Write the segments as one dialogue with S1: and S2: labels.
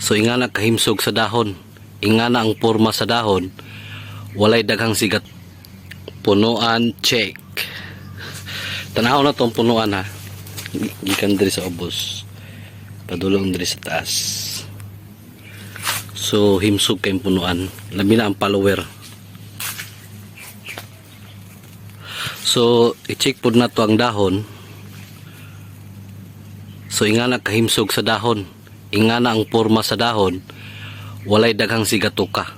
S1: So ingana kahimsog sa dahon, ingana ang porma sa dahon, walay daghang sigat. Punuan check. Tanaw na tong punuan ha. Gikan diri sa ubos. Padulong diri sa taas. So himsog kay punuan, labi na ang follower. So i-check pod nato ang dahon. So ingana kahimsog sa dahon, ingana ang porma sa dahon, walay daghang sigatuka.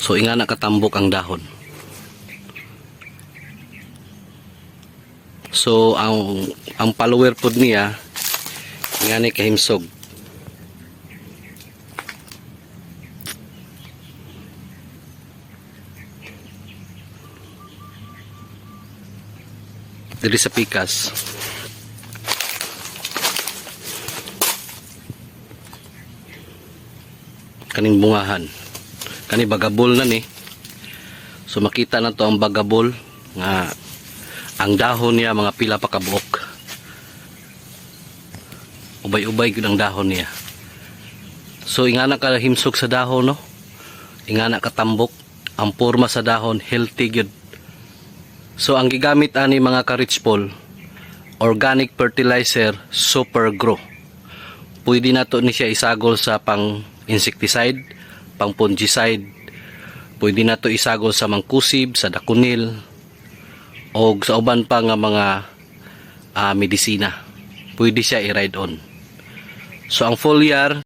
S1: So ingana katambok ang dahon. So ang follower pod niya ingani kahimsog. Diri sa pikas. Kaning bungahan. Kani bagabol na ni. So makita na to ang bagabol nga ang dahon niya mga pila pa kabuok. Ubay-ubay gud ang dahon niya. So ingana ka himsog sa dahon no. Ingana katambok ang porma sa dahon healthy gyud. So ang gigamit ani mga ka-Richpol, organic fertilizer Super Grow. Pwede na to ni siya isagol sa pang insecticide, pang fungicide. Pwede na to isagol sa mangkusib, sa dakunil, o sa uban pa nga mga medisina. Pwede siya i-ride on. So ang foliar